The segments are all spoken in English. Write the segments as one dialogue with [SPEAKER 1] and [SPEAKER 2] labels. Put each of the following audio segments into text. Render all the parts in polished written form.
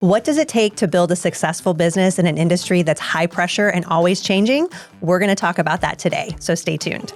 [SPEAKER 1] What does it take to build a successful business in an industry that's high pressure and always changing? We're going to talk about that today, so stay tuned.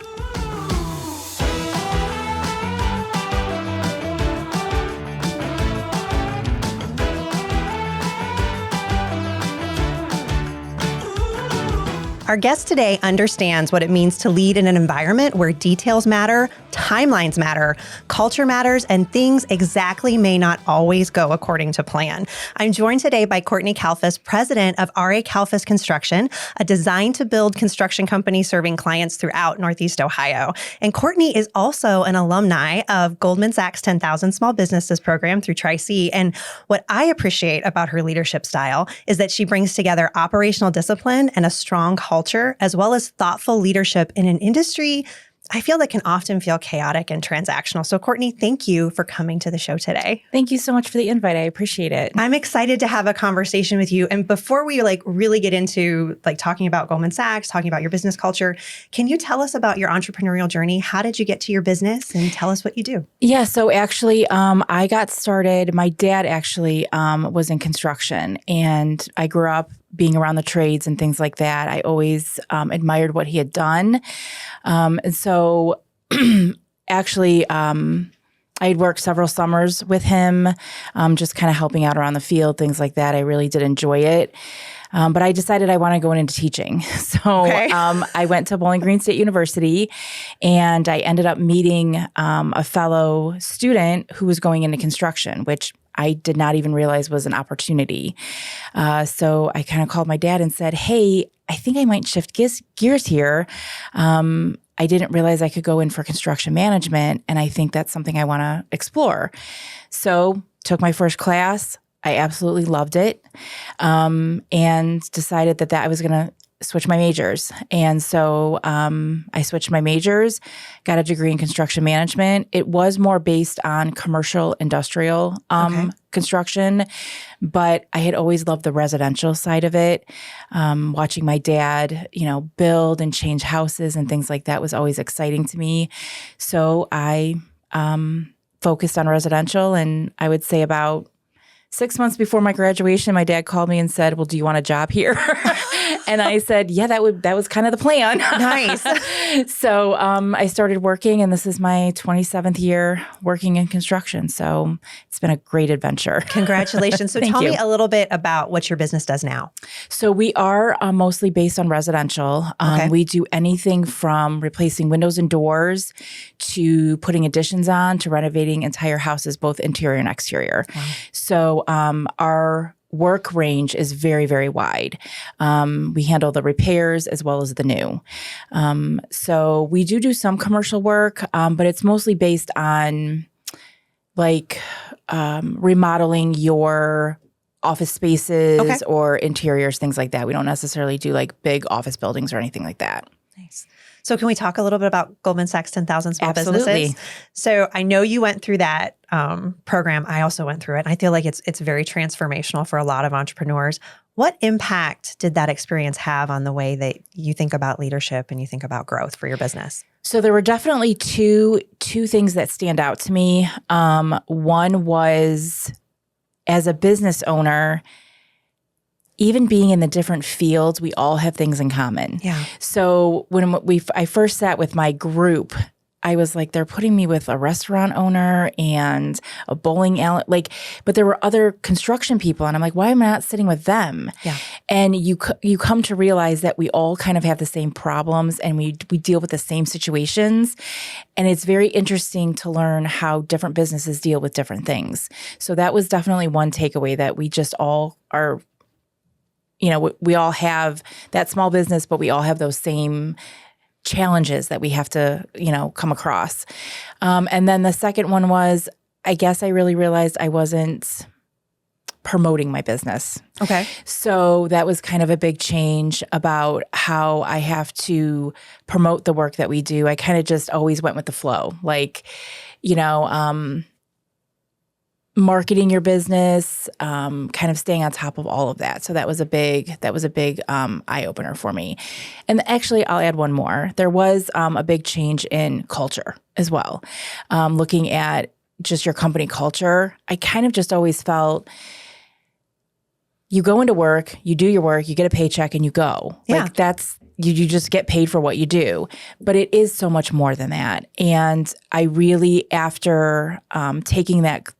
[SPEAKER 1] Our guest today understands what it means to lead in an environment where details matter, timelines matter, culture matters, and things exactly may not always go according to plan. I'm joined today by Courtney Kalfas, president of RA Kalfas Construction, a design-to-build construction company serving clients throughout Northeast Ohio. And Courtney is also an alumni of Goldman Sachs 10,000 Small Businesses program through Tri-C. And what I appreciate about her leadership style is that she brings together operational discipline and a strong culture, as well as thoughtful leadership in an industry I feel that can often feel chaotic and transactional. So Courtney, thank you for coming to the show today.
[SPEAKER 2] Thank you so much for the invite. I appreciate it.
[SPEAKER 1] I'm excited to have a conversation with you. And before we really get into talking about Goldman Sachs, talking about your business culture, can you tell us about your entrepreneurial journey? How did you get to your business and tell us what you do?
[SPEAKER 2] Yeah, so actually I got started, my dad actually was in construction, and I grew up being around the trades and things like that. I always admired what he had done. And so actually, I had worked several summers with him, just kind of helping out around the field, things like that. I really did enjoy it. But I decided I wanted to go into teaching. So I went to Bowling Green State University, and I ended up meeting a fellow student who was going into construction, which I did not even realize was an opportunity. So I kind of called my dad and said, hey, I think I might shift gears here. I didn't realize I could go in for construction management, and I think that's something I want to explore. So took my first class. I absolutely loved it, and decided that I was going to switch my majors. And so I switched my majors, got a degree in construction management. It was more based on commercial industrial construction, but I had always loved the residential side of it. Watching my dad, build and change houses and things like that was always exciting to me. So I focused on residential, and I would say about 6 months before my graduation, my dad called me and said, well, do you want a job here? And I said, yeah, that was kind of the plan.
[SPEAKER 1] Nice.
[SPEAKER 2] So I started working, and this is my 27th year working in construction. So it's been a great adventure.
[SPEAKER 1] Congratulations. So tell me a little bit about what your business does now.
[SPEAKER 2] So we are mostly based on residential. We do anything from replacing windows and doors to putting additions on to renovating entire houses, both interior and exterior. Wow. So our work range is very, very wide. We handle the repairs as well as the new. So we do some commercial work, but it's mostly based on remodeling your office spaces or interiors, things like that. We don't necessarily do big office buildings or anything like that.
[SPEAKER 1] Nice. So can we talk a little bit about Goldman Sachs 10,000 Small
[SPEAKER 2] Absolutely.
[SPEAKER 1] Businesses? So I know you went through that program. I also went through it. And I feel like it's very transformational for a lot of entrepreneurs. What impact did that experience have on the way that you think about leadership and you think about growth for your business?
[SPEAKER 2] So there were definitely two things that stand out to me. One was, as a business owner, even being in the different fields, we all have things in common. Yeah. So when I first sat with my group, I was like, they're putting me with a restaurant owner and a bowling alley, but there were other construction people, and I'm like, why am I not sitting with them? Yeah. And you come to realize that we all kind of have the same problems, and we deal with the same situations, and it's very interesting to learn how different businesses deal with different things. So that was definitely one takeaway, that we just all are. We all have that small business, but we all have those same challenges that we have to, come across. And then the second one was, I guess I really realized I wasn't promoting my business. Okay. So that was kind of a big change about how I have to promote the work that we do. I kind of just always went with the flow. Marketing your business, kind of staying on top of all of that. So that was a big eye opener for me. And actually, I'll add one more. There was a big change in culture as well. Looking at just your company culture, I kind of just always felt you go into work, you do your work, you get a paycheck, and you go.
[SPEAKER 1] Yeah.
[SPEAKER 2] Like that's you just get paid for what you do. But it is so much more than that. And I really, after taking that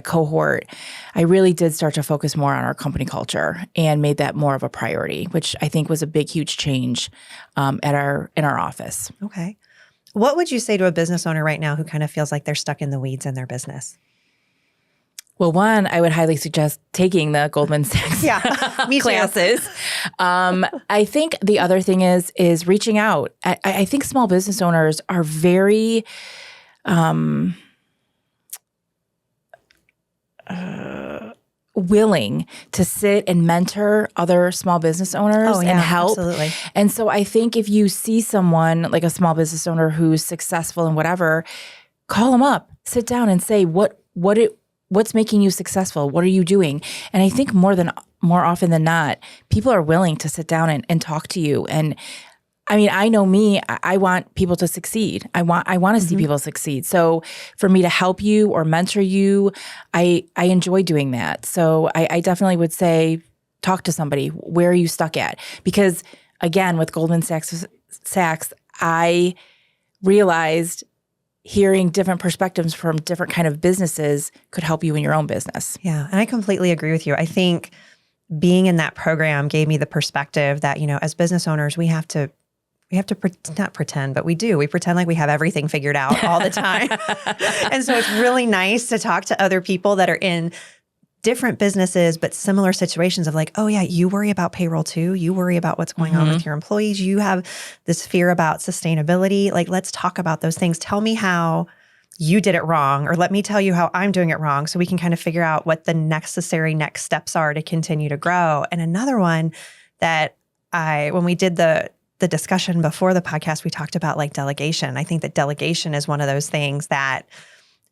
[SPEAKER 2] cohort, I really did start to focus more on our company culture and made that more of a priority, which I think was a big, huge change in our office.
[SPEAKER 1] Okay. What would you say to a business owner right now who kind of feels like they're stuck in the weeds in their business?
[SPEAKER 2] Well, one, I would highly suggest taking the Goldman Sachs
[SPEAKER 1] me too.
[SPEAKER 2] classes. I think the other thing is reaching out. I think small business owners are very willing to sit and mentor other small business owners and help.
[SPEAKER 1] Absolutely.
[SPEAKER 2] And so I think if you see someone like a small business owner who's successful in whatever, call them up, sit down and say, what's making you successful? What are you doing? And I think more often than not, people are willing to sit down and talk to you. And I mean, I know me, I want people to succeed. I want to see people succeed. So for me to help you or mentor you, I enjoy doing that. So I definitely would say, talk to somebody. Where are you stuck at? Because again, with Goldman Sachs, I realized hearing different perspectives from different kind of businesses could help you in your own business.
[SPEAKER 1] Yeah. And I completely agree with you. I think being in that program gave me the perspective that, as business owners, we have to not pretend, but we do. We pretend like we have everything figured out all the time. And so it's really nice to talk to other people that are in different businesses, but similar situations of like, oh yeah, you worry about payroll too. You worry about what's going on with your employees. You have this fear about sustainability. Like, let's talk about those things. Tell me how you did it wrong, or let me tell you how I'm doing it wrong, so we can kind of figure out what the necessary next steps are to continue to grow. And another one that when we did the discussion before the podcast, we talked about like delegation. I think that delegation is one of those things that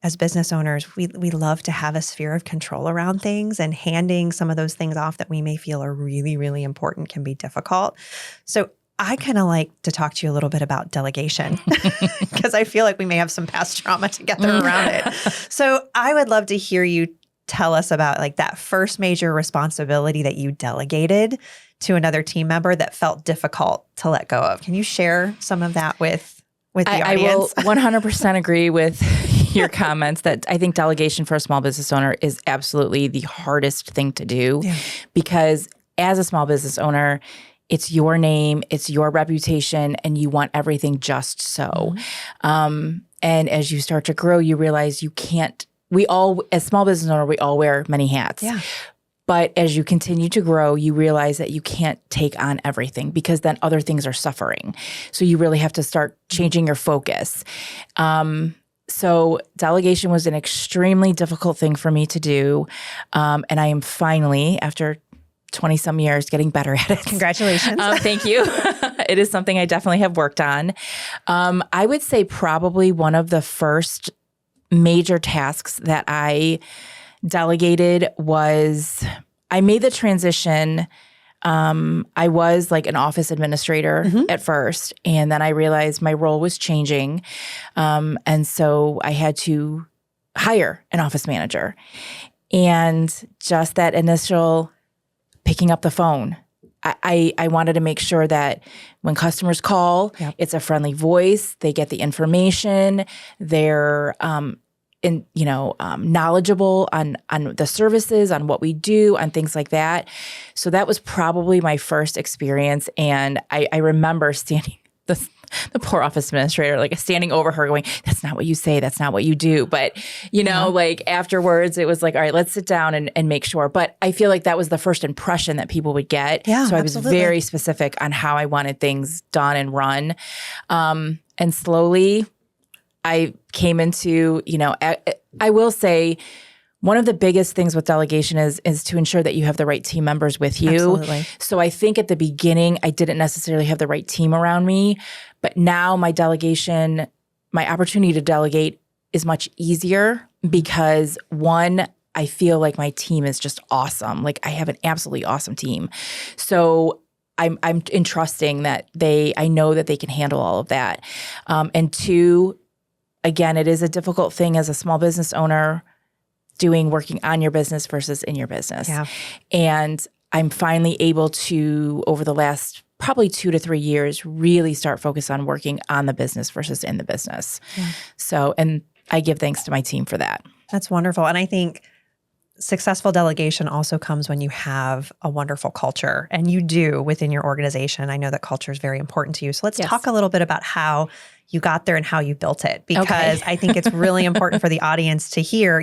[SPEAKER 1] as business owners, we love to have a sphere of control around things, and handing some of those things off that we may feel are really, really important can be difficult. So I kind of like to talk to you a little bit about delegation because I feel like we may have some past trauma together around it. So I would love to hear you tell us about like that first major responsibility that you delegated to another team member that felt difficult to let go of. Can you share some of that with the audience?
[SPEAKER 2] I will 100% agree with your comments that I think delegation for a small business owner is absolutely the hardest thing to do because as a small business owner, it's your name, it's your reputation, and you want everything just so. And as you start to grow, you realize you can't, as small business owner, we all wear many hats.
[SPEAKER 1] Yeah.
[SPEAKER 2] But as you continue to grow, you realize that you can't take on everything because then other things are suffering. So you really have to start changing your focus. So delegation was an extremely difficult thing for me to do. And I am finally, after 20-some years, getting better at it.
[SPEAKER 1] Congratulations.
[SPEAKER 2] Thank you. It is something I definitely have worked on. I would say probably one of the first major tasks that I delegated was I made the transition. I was like an office administrator at first, and then I realized my role was changing. And so I had to hire an office manager. And just that initial picking up the phone, I wanted to make sure that when customers call, it's a friendly voice, they get the information, they're knowledgeable on the services, on what we do, on things like that. So that was probably my first experience. And I remember standing, the poor office administrator, like standing over her going, that's not what you say, that's not what you do. But, like afterwards, it was like, all right, let's sit down and make sure. But I feel like that was the first impression that people would get. Yeah, so I was very specific on how I wanted things done and run. And slowly, I came into, I will say one of the biggest things with delegation is to ensure that you have the right team members with you.
[SPEAKER 1] Absolutely.
[SPEAKER 2] So I think at the beginning, I didn't necessarily have the right team around me, but now my opportunity to delegate is much easier because one, I feel like my team is just awesome. Like I have an absolutely awesome team. So I'm entrusting that I know that they can handle all of that. And two, again, it is a difficult thing as a small business owner doing working on your business versus in your business.
[SPEAKER 1] Yeah.
[SPEAKER 2] And I'm finally able to, over the last probably 2 to 3 years, really start focus on working on the business versus in the business.
[SPEAKER 1] Yeah.
[SPEAKER 2] So, and I give thanks to my team for that.
[SPEAKER 1] That's wonderful. And I think successful delegation also comes when you have a wonderful culture, and you do within your organization. I know that culture is very important to you. So let's talk a little bit about how you got there and how you built it, because I think it's really important for the audience to hear,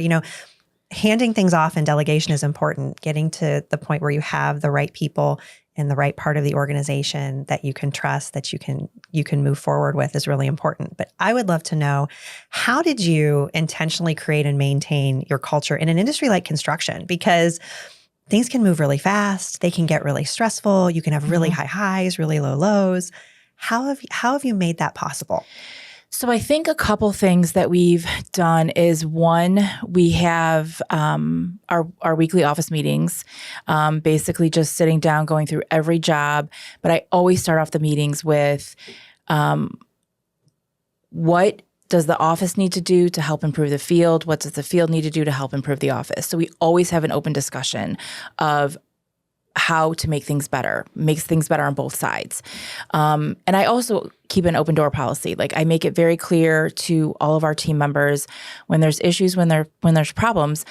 [SPEAKER 1] handing things off in delegation is important. Getting to the point where you have the right people in the right part of the organization that you can trust, that you can move forward with, is really important. But I would love to know, how did you intentionally create and maintain your culture in an industry like construction? Because things can move really fast. They can get really stressful. You can have really high highs, really low lows. How have you made that possible?
[SPEAKER 2] So I think a couple things that we've done is, one, we have our weekly office meetings, basically just sitting down, going through every job. But I always start off the meetings with what does the office need to do to help improve the field? What does the field need to do to help improve the office? So we always have an open discussion of how to make things better, makes things better on both sides. And I also keep an open door policy. Like, I make it very clear to all of our team members, when there's issues, when there's problems,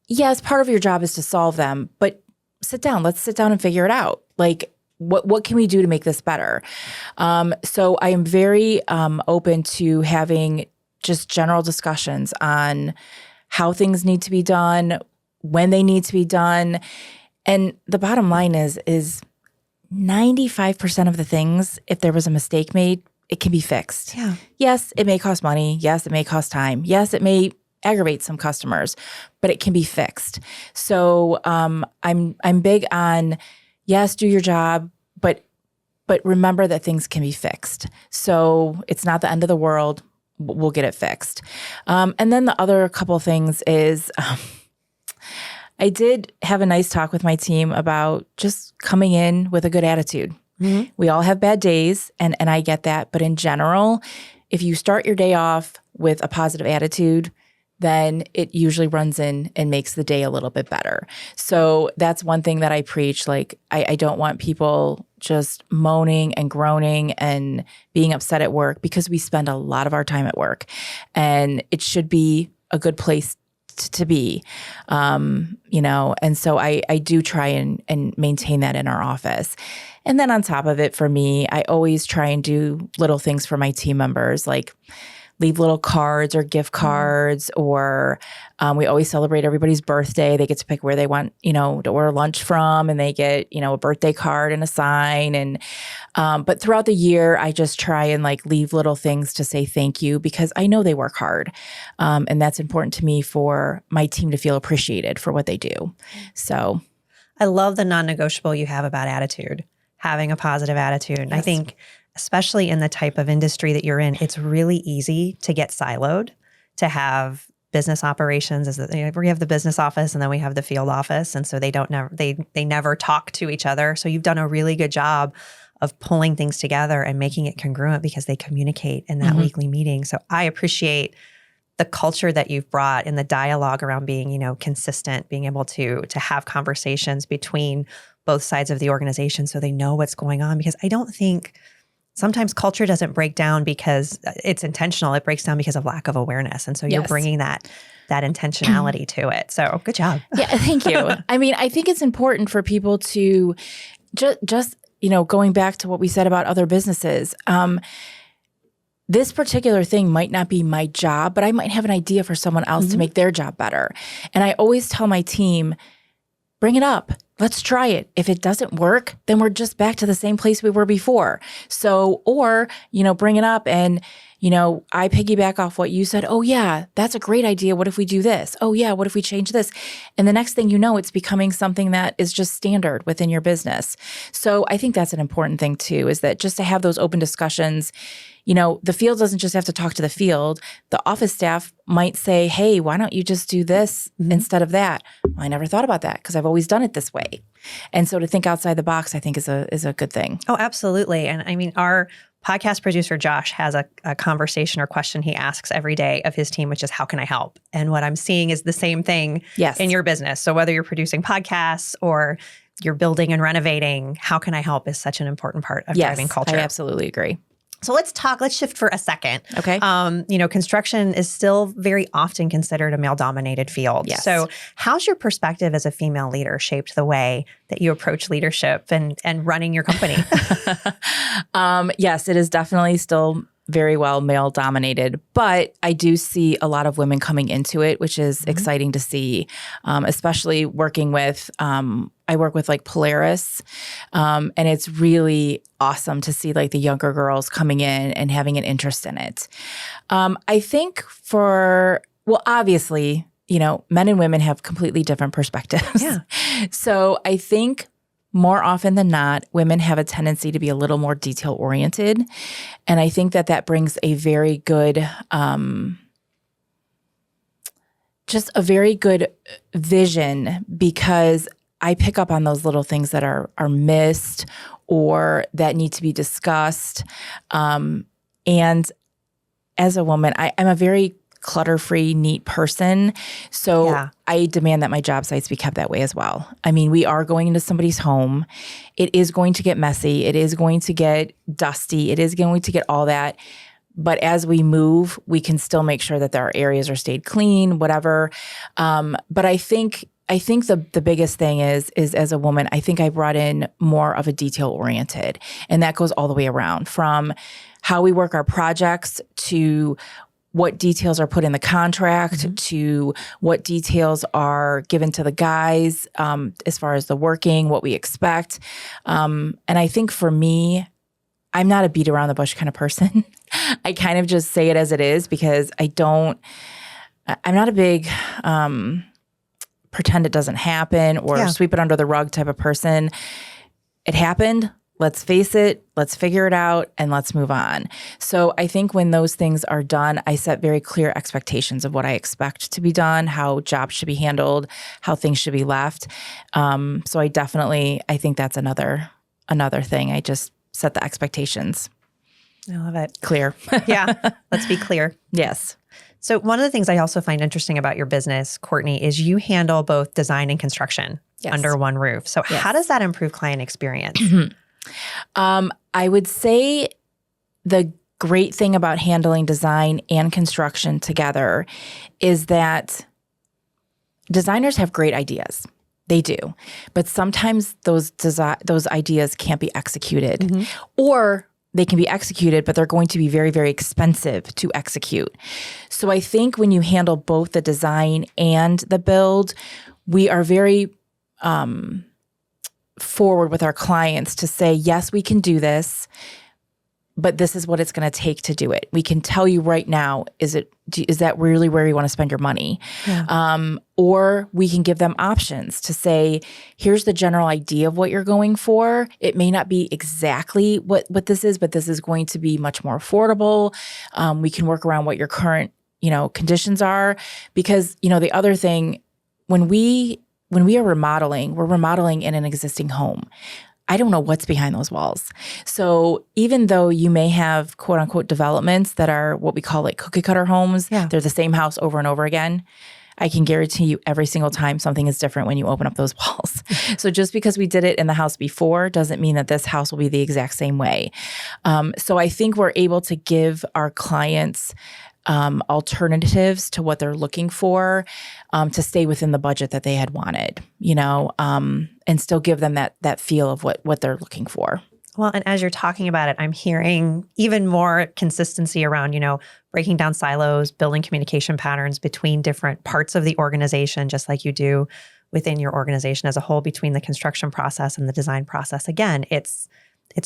[SPEAKER 2] yes, part of your job is to solve them, but let's sit down and figure it out. Like, what can we do to make this better? So I am very open to having just general discussions on how things need to be done, when they need to be done. And the bottom line is 95% of the things, if there was a mistake made, it can be fixed.
[SPEAKER 1] Yeah.
[SPEAKER 2] Yes, it may cost money. Yes, it may cost time. Yes, it may aggravate some customers, but it can be fixed. So I'm big on, yes, do your job, but remember that things can be fixed. So it's not the end of the world. We'll get it fixed. And then the other couple of things is, I did have a nice talk with my team about just coming in with a good attitude. Mm-hmm. We all have bad days, and I get that. But in general, if you start your day off with a positive attitude, then it usually runs in and makes the day a little bit better. So that's one thing that I preach. Like, I don't want people just moaning and groaning and being upset at work, because we spend a lot of our time at work, and it should be a good place to be, and so I do try and maintain that in our office. And then on top of it, for me, I always try and do little things for my team members, like leave little cards or gift cards, or we always celebrate everybody's birthday. They get to pick where they want, to order lunch from, and they get, a birthday card and a sign. And but throughout the year, I just try and leave little things to say thank you, because I know they work hard, and that's important to me for my team to feel appreciated for what they do. So,
[SPEAKER 1] I love the non-negotiable you have about attitude, having a positive attitude. And I think, especially in the type of industry that you're in, it's really easy to get siloed, to have business operations. We have the business office, and then we have the field office. And so they never talk to each other. So you've done a really good job of pulling things together and making it congruent, because they communicate in that weekly meeting. So I appreciate the culture that you've brought in the dialogue around being, consistent, being able to have conversations between both sides of the organization so they know what's going on. Because I don't think sometimes culture doesn't break down because it's intentional. It breaks down because of lack of awareness. And so you're bringing that intentionality to it. So good job.
[SPEAKER 2] Yeah, thank you. I mean, I think it's important for people to just going back to what we said about other businesses, this particular thing might not be my job, but I might have an idea for someone else to make their job better. And I always tell my team, bring it up. Let's try it. If it doesn't work, then we're just back to the same place we were before. So, or, bring it up and, I piggyback off what you said. Oh yeah, that's a great idea. What if we do this? Oh yeah, what if we change this? And the next thing you know, it's becoming something that is just standard within your business. So I think that's an important thing too, is that just to have those open discussions. The field doesn't just have to talk to the field. The office staff might say, hey, why don't you just do this instead of that? Well, I never thought about that because I've always done it this way. And so to think outside the box, I think is a good thing.
[SPEAKER 1] Oh, absolutely. And I mean, our podcast producer Josh has a conversation or question he asks every day of his team, which is, how can I help? And what I'm seeing is the same thing in your business. So whether you're producing podcasts or you're building and renovating, how can I help is such an important part of driving culture.
[SPEAKER 2] I absolutely agree.
[SPEAKER 1] So let's shift for a second.
[SPEAKER 2] Okay.
[SPEAKER 1] Construction is still very often considered a male-dominated field.
[SPEAKER 2] Yes.
[SPEAKER 1] So how's your perspective as a female leader shaped the way that you approach leadership and running your company?
[SPEAKER 2] Yes, it is definitely still very well male dominated, but I do see a lot of women coming into it, which is exciting to see, especially working with, I work with like Polaris, and it's really awesome to see like the younger girls coming in and having an interest in it. I think obviously, men and women have completely different perspectives.
[SPEAKER 1] Yeah.
[SPEAKER 2] So I think more often than not, women have a tendency to be a little more detail-oriented. And I think that brings a very good, just a very good vision, because I pick up on those little things that are missed or that need to be discussed. And as a woman, I'm a very clutter-free, neat person. So I demand that my job sites be kept that way as well. I mean, we are going into somebody's home. It is going to get messy. It is going to get dusty. It is going to get all that. But as we move, we can still make sure that our areas are stayed clean, whatever. But I think the biggest thing is as a woman, I think I brought in more of a detail-oriented. And that goes all the way around, from how we work our projects to what details are put in the contract to what details are given to the guys as far as the working, what we expect. And I think for me, I'm not a beat around the bush kind of person. I kind of just say it as it is, because I'm not a big pretend it doesn't happen or sweep it under the rug type of person. It happened. Let's face it, let's figure it out, and let's move on. So I think when those things are done, I set very clear expectations of what I expect to be done, how jobs should be handled, how things should be left. So I think that's another thing. I just set the expectations.
[SPEAKER 1] I love it.
[SPEAKER 2] Clear.
[SPEAKER 1] Yeah, let's be clear.
[SPEAKER 2] Yes.
[SPEAKER 1] So one of the things I also find interesting about your business, Courtney, is you handle both design and construction under one roof. So how does that improve client experience?
[SPEAKER 2] I would say the great thing about handling design and construction together is that designers have great ideas. They do. But sometimes those ideas can't be executed, or they can be executed, but they're going to be very, very expensive to execute. So I think when you handle both the design and the build, we are very forward with our clients to say, yes, we can do this, but this is what it's going to take to do it. We can tell you right now, is that really where you want to spend your money? Yeah. Or we can give them options to say, here's the general idea of what you're going for. It may not be exactly what this is, but this is going to be much more affordable. We can work around what your current, conditions are. Because, the other thing, when we are remodeling, we're remodeling in an existing home. I don't know what's behind those walls. So even though you may have quote unquote developments that are what we call like cookie cutter homes, they're the same house over and over again, I can guarantee you every single time something is different when you open up those walls. So just because we did it in the house before doesn't mean that this house will be the exact same way. So I think we're able to give our clients alternatives to what they're looking for, to stay within the budget that they had wanted, and still give them that feel of what they're looking for.
[SPEAKER 1] Well, and as you're talking about it, I'm hearing even more consistency around, breaking down silos, building communication patterns between different parts of the organization, just like you do within your organization as a whole, between the construction process and the design process. Again, it's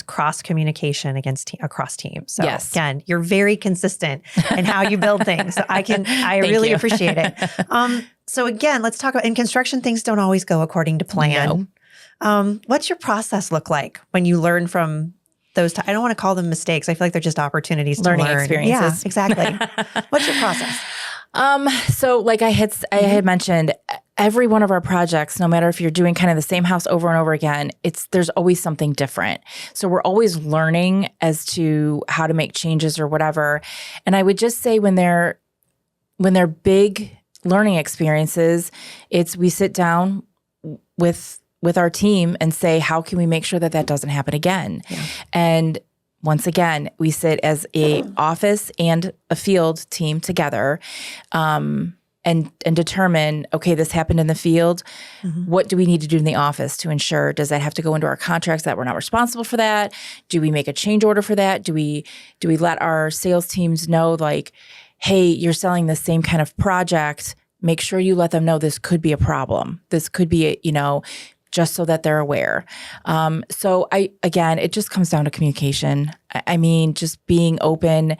[SPEAKER 1] cross communication across teams. So again, you're very consistent in how you build things. So I really appreciate it. So again, let's talk about, in construction, things don't always go according to plan. No. What's your process look like when you learn from those? I don't want to call them mistakes. I feel like they're just opportunities to learn.
[SPEAKER 2] Learning experiences.
[SPEAKER 1] Yeah, exactly. What's your process?
[SPEAKER 2] So like I had mentioned, every one of our projects, no matter if you're doing kind of the same house over and over again, there's always something different. So we're always learning as to how to make changes or whatever. And I would just say when they're big learning experiences, we sit down with our team and say, how can we make sure that doesn't happen again? Yeah. And once again, we sit as a office and a field team together, and determine, okay, this happened in the field. Mm-hmm. What do we need to do in the office to ensure? Does that have to go into our contracts that we're not responsible for that? Do we make a change order for that? Do we let our sales teams know, like, hey, you're selling the same kind of project. Make sure you let them know this could be a problem. This could be, just so that they're aware. So it just comes down to communication. I mean, just being open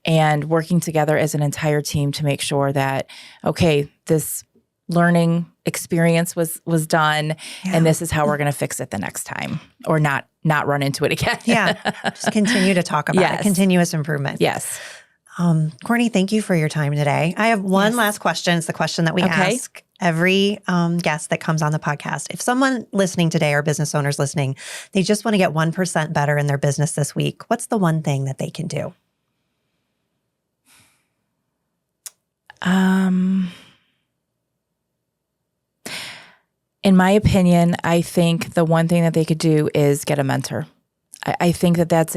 [SPEAKER 2] and working together as an entire team to make sure that, okay, this learning experience was done, and this is how we're going to fix it the next time, or not run into it again.
[SPEAKER 1] Just continue to talk about it. Continuous improvement.
[SPEAKER 2] Yes.
[SPEAKER 1] Courtney, thank you for your time today. I have one last question. It's the question that we ask every guest that comes on the podcast. If someone listening today or business owners listening, they just want to get 1% better in their business this week, what's the one thing that they can do? In my opinion, I think the one thing that they could do is get a mentor. I think that's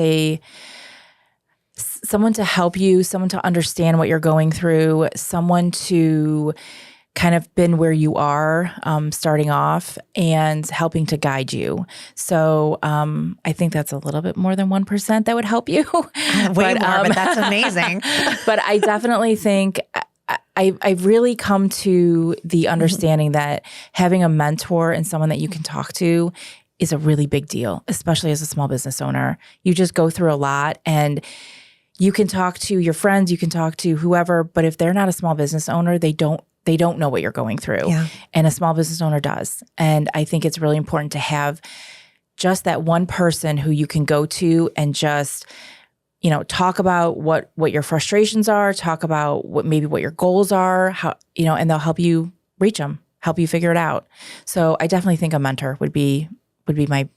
[SPEAKER 1] someone to help you, someone to understand what you're going through, someone to kind of been where you are starting off and helping to guide you. So I think that's a little bit more than 1% that would help you. Way more, but that's amazing.
[SPEAKER 2] But I definitely think I've really come to the understanding that having a mentor and someone that you can talk to is a really big deal, especially as a small business owner. You just go through a lot, and you can talk to your friends, you can talk to whoever, but if they're not a small business owner, they don't know what you're going through. Yeah. And a small business owner does. And I think it's really important to have just that one person who you can go to and just, talk about what your frustrations are, talk about what your goals are, how, and they'll help you reach them, help you figure it out. So I definitely think a mentor would be my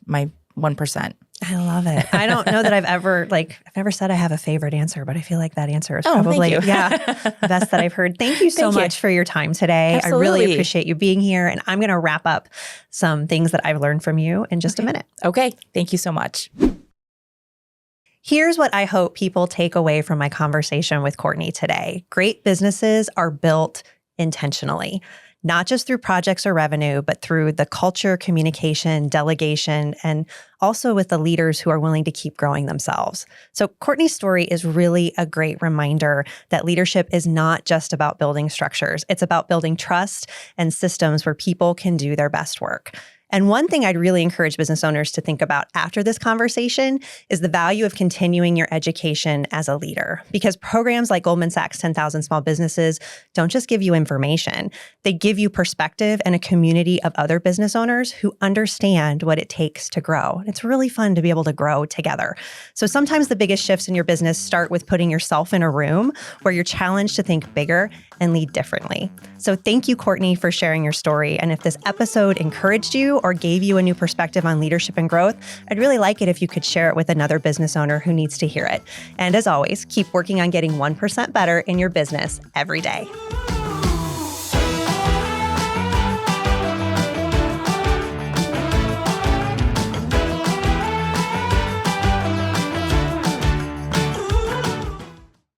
[SPEAKER 2] 1%. I love it. I don't know that I've ever said I have a favorite answer, but I feel like that answer is probably the best that I've heard. Thank you so much for your time today. Absolutely. I really appreciate you being here. And I'm going to wrap up some things that I've learned from you in just a minute. Okay. Thank you so much. Here's what I hope people take away from my conversation with Courtney today. Great businesses are built intentionally. Not just through projects or revenue, but through the culture, communication, delegation, and also with the leaders who are willing to keep growing themselves. So Courtney's story is really a great reminder that leadership is not just about building structures. It's about building trust and systems where people can do their best work. And one thing I'd really encourage business owners to think about after this conversation is the value of continuing your education as a leader. Because programs like Goldman Sachs 10,000 Small Businesses don't just give you information. They give you perspective and a community of other business owners who understand what it takes to grow. It's really fun to be able to grow together. So sometimes the biggest shifts in your business start with putting yourself in a room where you're challenged to think bigger and lead differently. So thank you, Courtney, for sharing your story. And if this episode encouraged you or gave you a new perspective on leadership and growth, I'd really like it if you could share it with another business owner who needs to hear it. And as always, keep working on getting 1% better in your business every day.